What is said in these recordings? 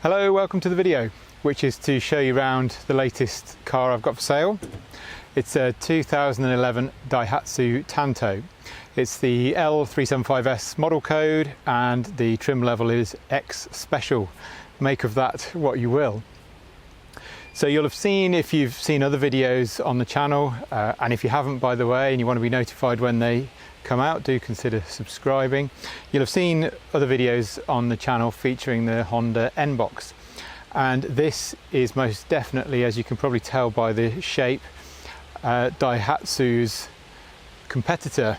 Hello, welcome to the video, which is to show you around the latest car I've got for sale. It's a 2011 Daihatsu Tanto. It's the L375S model code and the trim level is X Special. Make of that what you will. So you'll have seen, if you've seen other videos on the channel, and if you haven't, by the way, and you want to be notified when they come out, do consider subscribing. You'll have seen other videos on the channel featuring the Honda N-Box, and this is most definitely, as you can probably tell by the shape, Daihatsu's competitor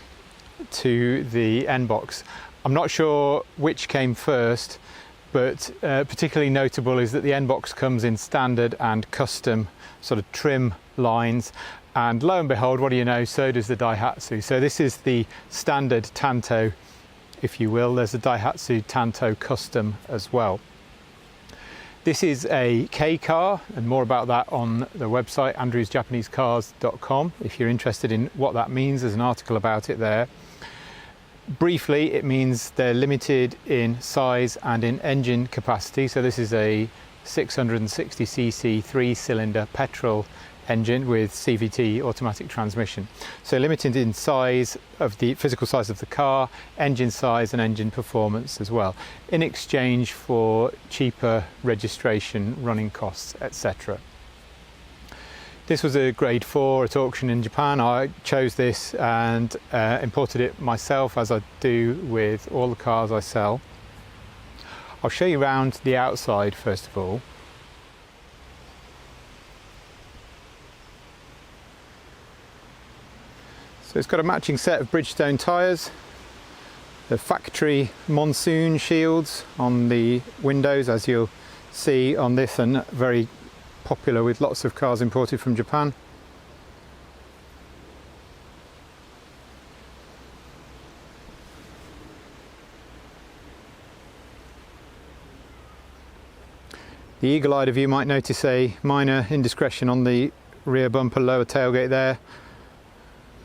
to the N-Box. I'm not sure which came first, but particularly notable is that the N-Box comes in standard and custom sort of trim lines, and lo and behold, what do you know, so does the Daihatsu. So this is the standard Tanto, if you will. There's a Daihatsu Tanto Custom as well. This is a keicar, and more about that on the website andrewsjapanesecars.com if you're interested in what that means. There's an article about it there. Briefly, it means they're limited in size and in engine capacity. So this is a 660cc 3-cylinder petrol engine with CVT automatic transmission. So limited in size of the physical size of the car, engine size and engine performance as well, in exchange for cheaper registration, running costs, etc. This was a grade 4 at auction in Japan. I chose this and imported it myself, as I do with all the cars I sell. I'll show you around the outside first of all. So it's got a matching set of Bridgestone tyres, the factory monsoon shields on the windows, as you'll see on this, and very popular with lots of cars imported from Japan. The eagle-eyed of you might notice a minor indiscretion on the rear bumper, lower tailgate there.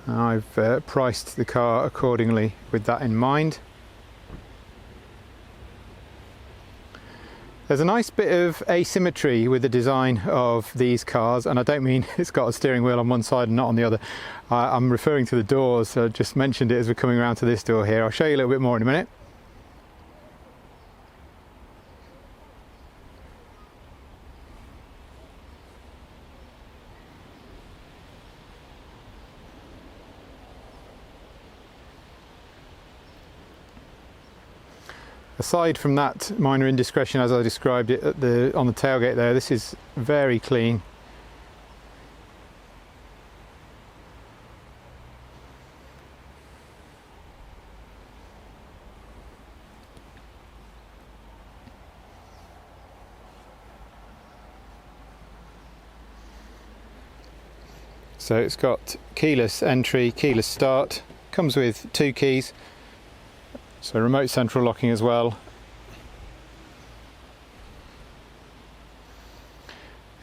I've priced the car accordingly with that in mind. There's a nice bit of asymmetry with the design of these cars, and I don't mean it's got a steering wheel on one side and not on the other. I'm referring to the doors, so I just mentioned it as we're coming around to this door here. I'll show you a little bit more in a minute. Aside from that minor indiscretion, as I described it on the tailgate there, this is very clean. So it's got keyless entry, keyless start, comes with 2 keys. So remote central locking as well.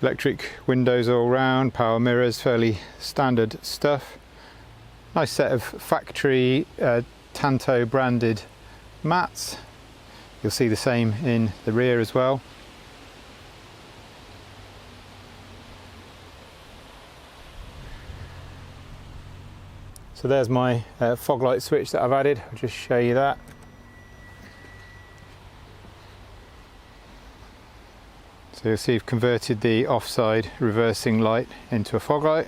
Electric windows all round, power mirrors, fairly standard stuff. Nice set of factory Tanto branded mats. You'll see the same in the rear as well. So there's my fog light switch that I've added. I'll just show you that. So you'll see I've converted the offside reversing light into a fog light.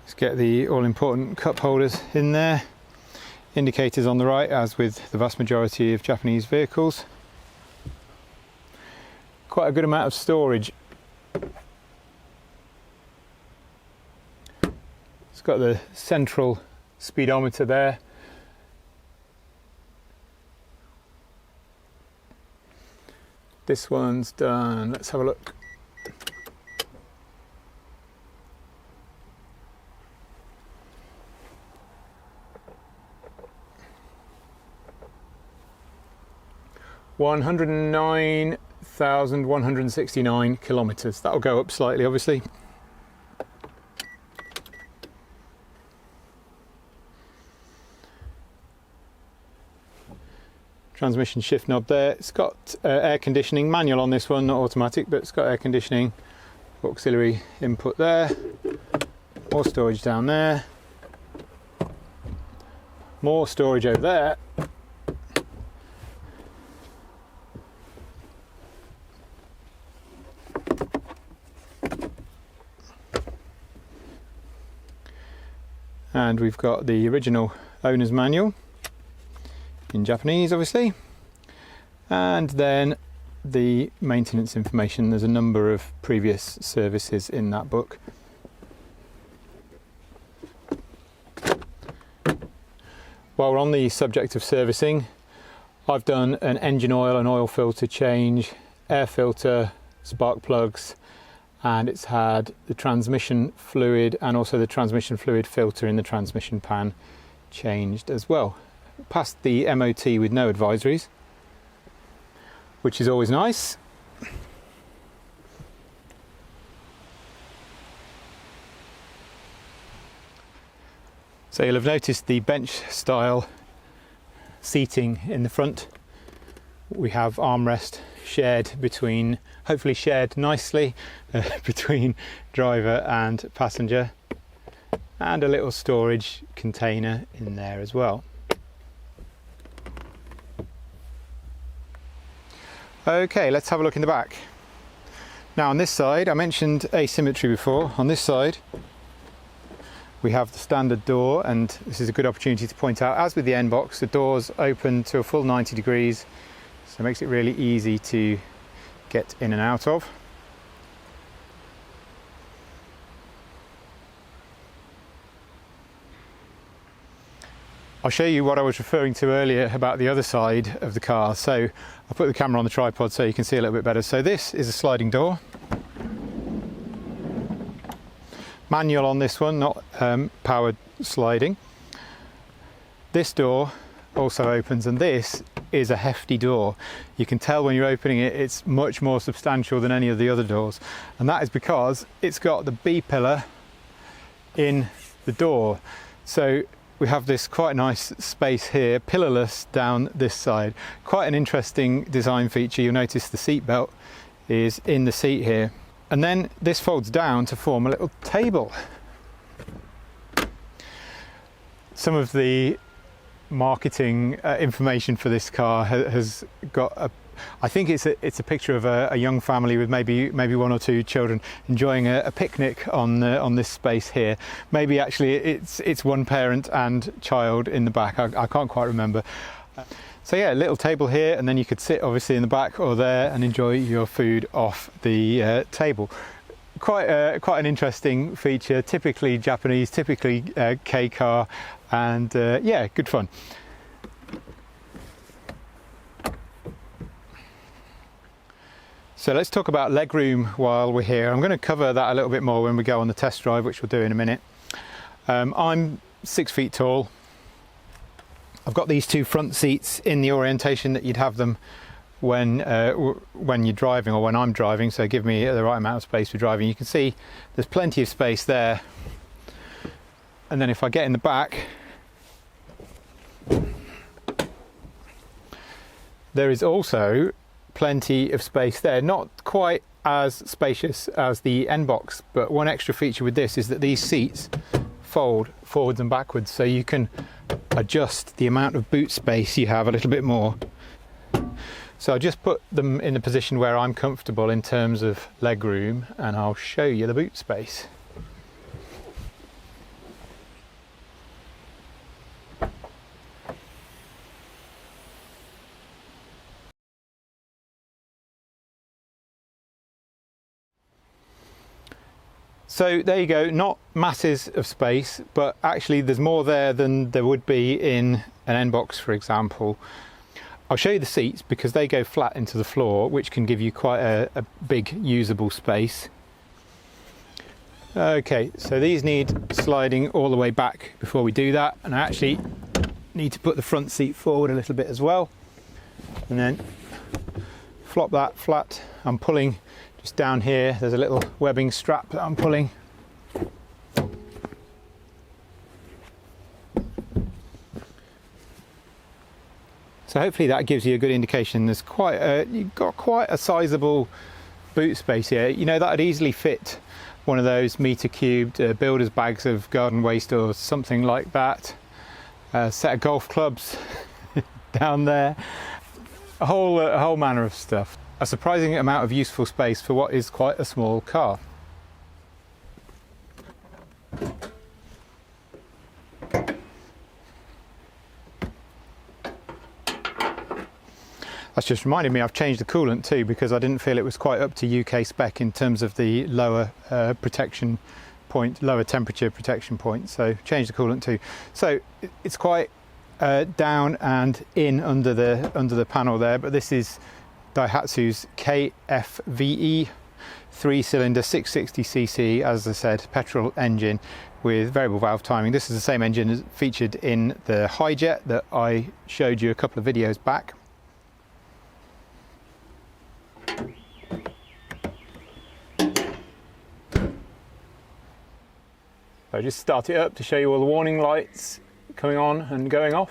Let's get the all-important cup holders in there. Indicators on the right, as with the vast majority of Japanese vehicles. Quite a good amount of storage. It's got the central speedometer there. This one's done. Let's have a look. (109,169 kilometers. That'll go up slightly, obviously. transmission shift knob there. It's got air conditioning, manual on this one, not automatic, but it's got air conditioning, auxiliary input there, more storage down there, more storage over there, and we've got the original owner's manual in Japanese, obviously, and then the maintenance information. There's a number of previous services in that book. While we're on the subject of servicing, I've done an engine oil and oil filter change, air filter, spark plugs, and it's had the transmission fluid and also the transmission fluid filter in the transmission pan changed as well. Passed the MOT with no advisories, which is always nice. So you'll have noticed the bench style seating in the front. We have armrest shared between, hopefully shared nicely between driver and passenger, and a little storage container in there as well. Okay, let's have a look in the back. Now on this side, I mentioned asymmetry before. On this side we have the standard door, and this is a good opportunity to point out, as with the N-box, the doors open to a full 90 degrees, so it makes it really easy to get in and out of. I'll show you what I was referring to earlier about the other side of the car. So I'll put the camera on the tripod so you can see a little bit better. So this is a sliding door. Manual on this one, not powered sliding. This door also opens, and this is a hefty door. You can tell when you're opening it, it's much more substantial than any of the other doors, and that is because it's got the B-pillar in the door. So we have this quite nice space here, pillarless down this side. Quite an interesting design feature. You'll notice the seat belt is in the seat here. And then this folds down to form a little table. Some of the marketing information for this car has got a, I think it's a picture of a young family with maybe one or two children enjoying a picnic on this space here. Maybe actually it's one parent and child in the back. I can't quite remember. So yeah, a little table here, and then you could sit obviously in the back or there and enjoy your food off the table. Quite an interesting feature, typically Japanese, typically keicar, and yeah, good fun. So let's talk about legroom while we're here. I'm going to cover that a little bit more when we go on the test drive, which we'll do in a minute. I'm 6 feet tall. I've got these two front seats in the orientation that you'd have them when you're driving, or when I'm driving, so give me the right amount of space for driving. You can see there's plenty of space there, and then if I get in the back, there is also plenty of space there. Not quite as spacious as the N-box, but one extra feature with this is that these seats fold forwards and backwards, so you can adjust the amount of boot space you have a little bit more. So I'll just put them in the position where I'm comfortable in terms of leg room, and I'll show you the boot space. So there you go, not masses of space, but actually there's more there than there would be in an N-box, for example. I'll show you the seats because they go flat into the floor, which can give you quite a big usable space. Okay, so these need sliding all the way back before we do that, and I actually need to put the front seat forward a little bit as well, and then flop that flat. I'm pulling just down here, there's a little webbing strap that I'm pulling. So hopefully that gives you a good indication. There's you've got quite a sizable boot space here. You know, that would easily fit one of those meter cubed builder's bags of garden waste or something like that. A set of golf clubs down there. A whole manner of stuff. A surprising amount of useful space for what is quite a small car. That's just reminded me I've changed the coolant too, because I didn't feel it was quite up to UK spec in terms of the lower protection point, lower temperature protection point. So changed the coolant too. So it's quite down and in under the panel there, but this is Daihatsu's KFVE 3-cylinder 660cc, as I said, petrol engine with variable valve timing. This is the same engine as featured in the Hijet that I showed you a couple of videos back. So just start it up to show you all the warning lights coming on and going off.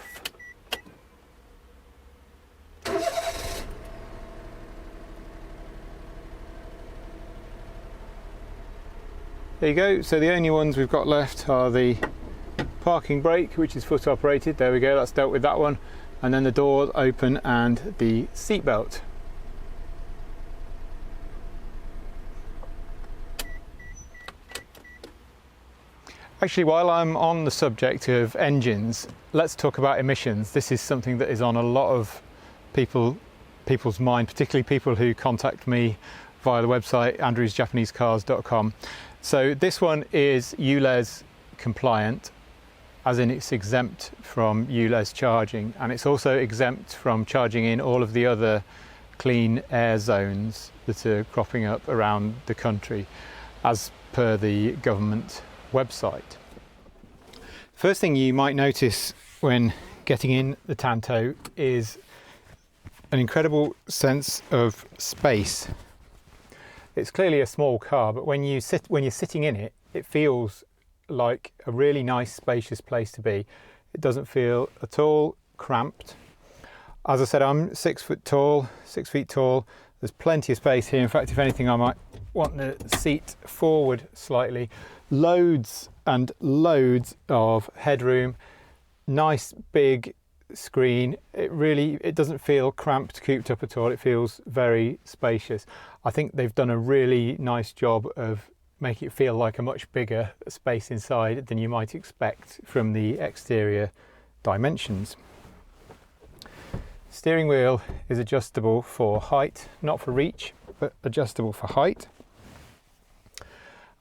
There you go. So the only ones we've got left are the parking brake, which is foot operated. There we go, that's dealt with that one. And then the doors open and the seat belt. Actually, while I'm on the subject of engines, let's talk about emissions. This is something that is on a lot of people's mind, particularly people who contact me via the website andrewsjapanesecars.com. So this one is ULEZ compliant, as in it's exempt from ULEZ charging, and it's also exempt from charging in all of the other clean air zones that are cropping up around the country, as per the government website. First thing you might notice when getting in the Tanto is an incredible sense of space. It's clearly a small car, but when you're sitting in it, it feels like a really nice, spacious place to be. It doesn't feel at all cramped. As I said, I'm 6 feet tall. There's plenty of space here. In fact, if anything, I might want the seat forward slightly. Loads and loads of headroom. Nice big screen. It doesn't feel cramped, cooped up at all. It feels very spacious. I think they've done a really nice job of making it feel like a much bigger space inside than you might expect from the exterior dimensions. Steering wheel is adjustable for height, not for reach, but adjustable for height.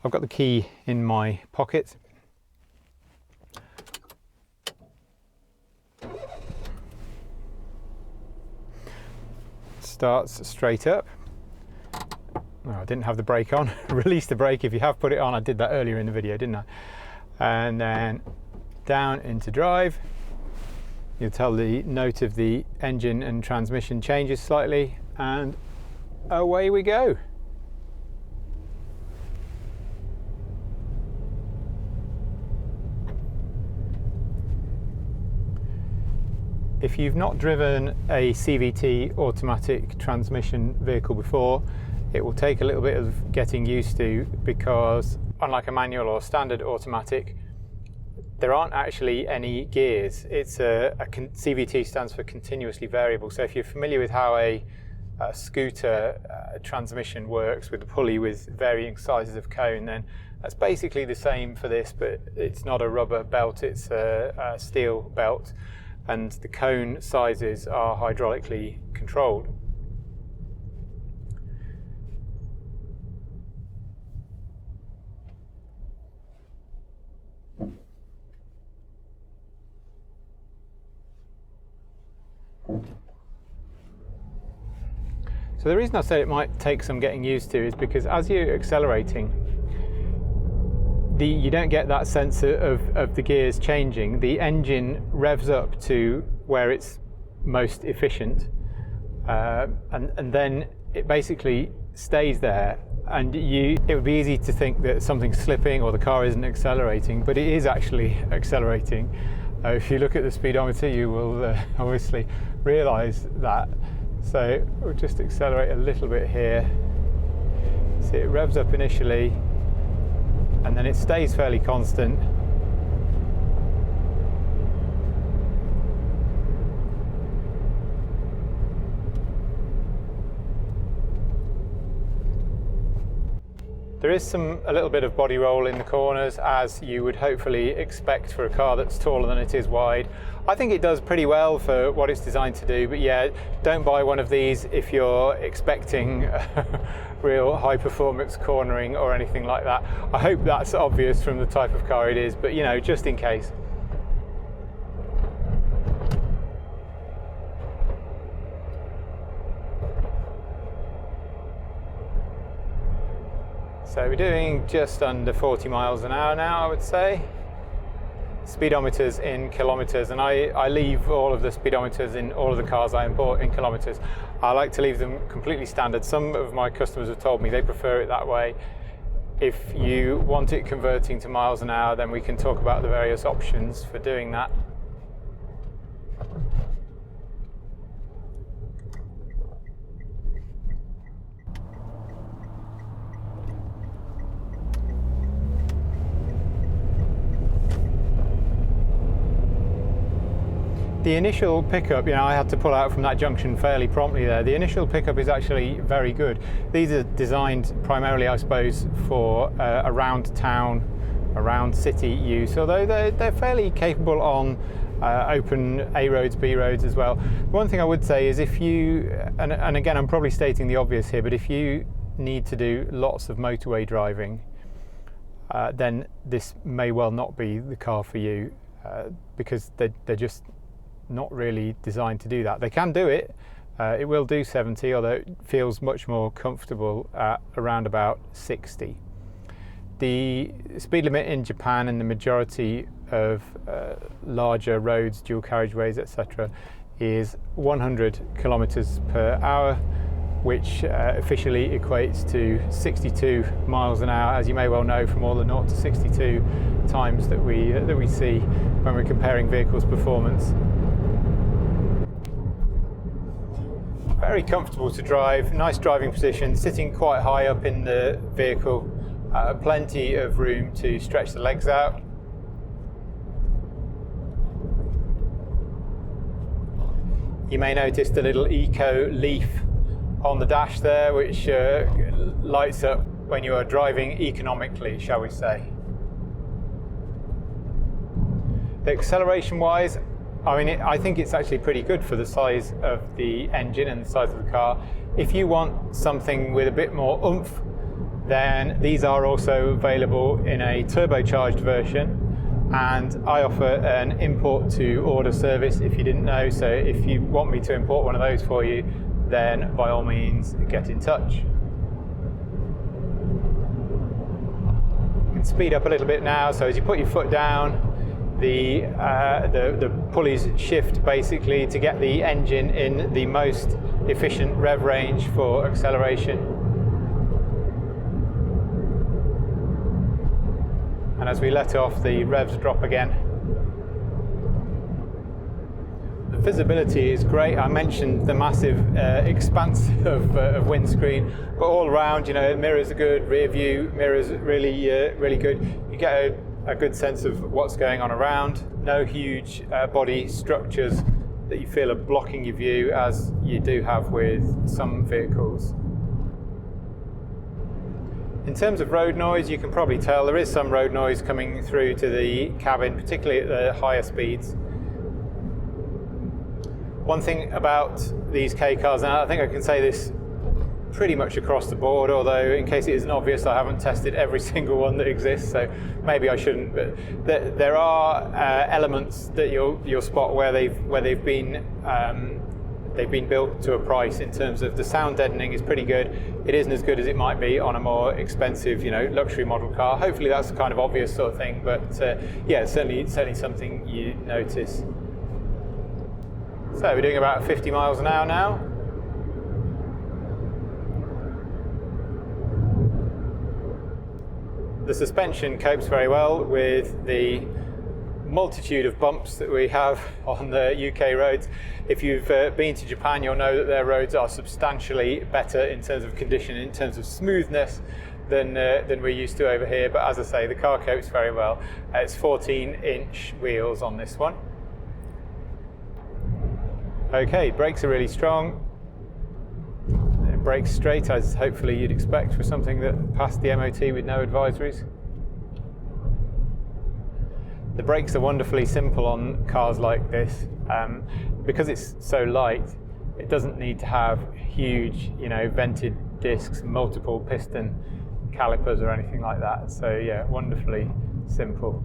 I've got the key in my pocket. Starts straight up. Oh, I didn't have the brake on. Release the brake if you have put it on. I did that earlier in the video, didn't I? And then down into drive. You'll tell the note of the engine and transmission changes slightly, and away we go. If you've not driven a CVT automatic transmission vehicle before, it will take a little bit of getting used to, because unlike a manual or standard automatic, there aren't actually any gears. CVT stands for continuously variable. So if you're familiar with how a scooter transmission works with a pulley with varying sizes of cone, then that's basically the same for this, but it's not a rubber belt, it's a steel belt, and the cone sizes are hydraulically controlled. So the reason I said it might take some getting used to is because as you're accelerating, you don't get that sense of the gears changing. The engine revs up to where it's most efficient, and then it basically stays there. And it would be easy to think that something's slipping or the car isn't accelerating, but it is actually accelerating. If you look at the speedometer, you will obviously realise that. So we'll just accelerate a little bit here. See, it revs up initially and then it stays fairly constant. There is a little bit of body roll in the corners, as you would hopefully expect for a car that's taller than it is wide. I think it does pretty well for what it's designed to do, but yeah, don't buy one of these if you're expecting real high performance cornering or anything like that. I hope that's obvious from the type of car it is, but you know, just in case. So we're doing just under 40 miles an hour now, I would say. Speedometers in kilometers, and I leave all of the speedometers in all of the cars I import in kilometers. I like to leave them completely standard. Some of my customers have told me they prefer it that way. If you want it converting to miles an hour, then we can talk about the various options for doing that. The initial pickup, you know, I had to pull out from that junction fairly promptly there. The initial pickup is actually very good. These are designed primarily, I suppose, for around town, around city use, although they're fairly capable on open A roads, B roads as well. One thing I would say is if you, and again, I'm probably stating the obvious here, but if you need to do lots of motorway driving, then this may well not be the car for you, because they're just not really designed to do that. They can do it. It will do 70, although it feels much more comfortable at around about 60. The speed limit in Japan and the majority of larger roads, dual carriageways, etc., is 100 kilometers per hour, which officially equates to 62 miles an hour, as you may well know from all the 0 to 62 times that we see when we're comparing vehicles' performance. Very comfortable to drive, nice driving position, sitting quite high up in the vehicle, plenty of room to stretch the legs out. You may notice the little eco leaf on the dash there, which lights up when you are driving economically, shall we say. The acceleration wise, I mean, I think it's actually pretty good for the size of the engine and the size of the car. If you want something with a bit more oomph, then these are also available in a turbocharged version, and I offer an import to order service if you didn't know. So if you want me to import one of those for you, then by all means get in touch. You can speed up a little bit now, so as you put your foot down, the pulleys shift basically to get the engine in the most efficient rev range for acceleration. And as we let off, the revs drop again. The visibility is great. I mentioned the massive expanse of windscreen, but all around, you know, mirrors are good, rear view mirrors really good. You get a good sense of what's going on around. No huge body structures that you feel are blocking your view, as you do have with some vehicles. In terms of road noise, you can probably tell there is some road noise coming through to the cabin, particularly at the higher speeds. One thing about these keicars, and I think I can say this pretty much across the board, although in case it isn't obvious, I haven't tested every single one that exists, so maybe I shouldn't, but there are elements that you'll spot where they've been built to a price. In terms of the sound deadening is pretty good. It isn't as good as it might be on a more expensive, you know, luxury model car. Hopefully that's the kind of obvious sort of thing, but yeah, certainly something you notice. So we're doing about 50 miles an hour now. The suspension copes very well with the multitude of bumps that we have on the UK roads. If you've been to Japan, you'll know that their roads are substantially better in terms of condition, in terms of smoothness than we're used to over here. But as I say, the car copes very well. It's 14-inch wheels on this one. Okay, brakes are really strong. It brakes straight, as hopefully you'd expect for something that passed the MOT with no advisories. The brakes are wonderfully simple on cars like this. Because it's so light, it doesn't need to have huge, vented discs, multiple piston calipers or anything like that. So yeah, wonderfully simple.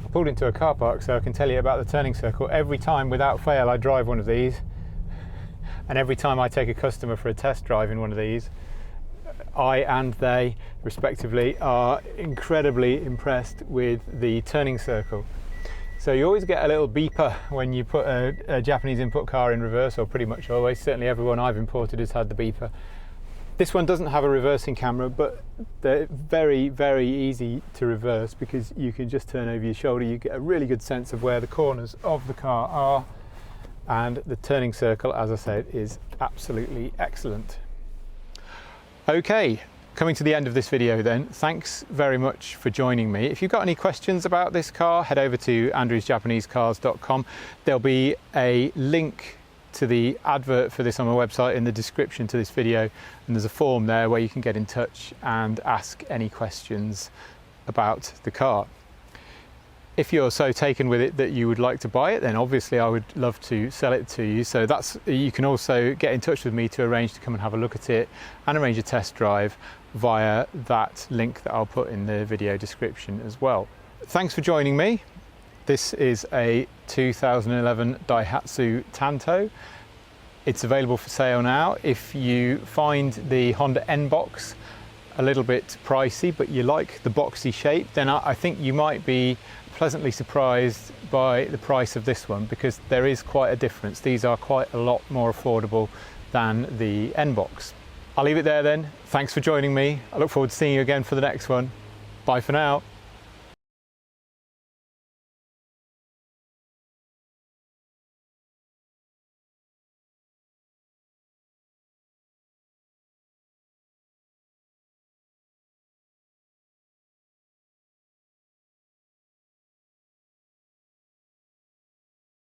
I pulled into a car park, so I can tell you about the turning circle. Every time, without fail, I drive one of these, and every time I take a customer for a test drive in one of these, I and they, respectively, are incredibly impressed with the turning circle. So you always get a little beeper when you put a Japanese import car in reverse, or pretty much always. Certainly everyone I've imported has had the beeper. This one doesn't have a reversing camera, but they're very, very easy to reverse because you can just turn over your shoulder. You get a really good sense of where the corners of the car are, and the turning circle, as I said, is absolutely excellent. Okay, coming to the end of this video then, thanks very much for joining me. If you've got any questions about this car, head over to andrewsjapanesecars.com. There'll be a link to the advert for this on my website in the description to this video, and there's a form there where you can get in touch and ask any questions about the car. If you're so taken with it that you would like to buy it, then obviously I would love to sell it to you. So you can also get in touch with me to arrange to come and have a look at it and arrange a test drive via that link that I'll put in the video description as well. Thanks for joining me. This is a 2011 Daihatsu Tanto. It's available for sale now. If you find the Honda N-Box a little bit pricey, but you like the boxy shape, then I think you might be pleasantly surprised by the price of this one, because there is quite a difference. These are quite a lot more affordable than the N-Box. I'll leave it there then. Thanks for joining me. I look forward to seeing you again for the next one. Bye for now.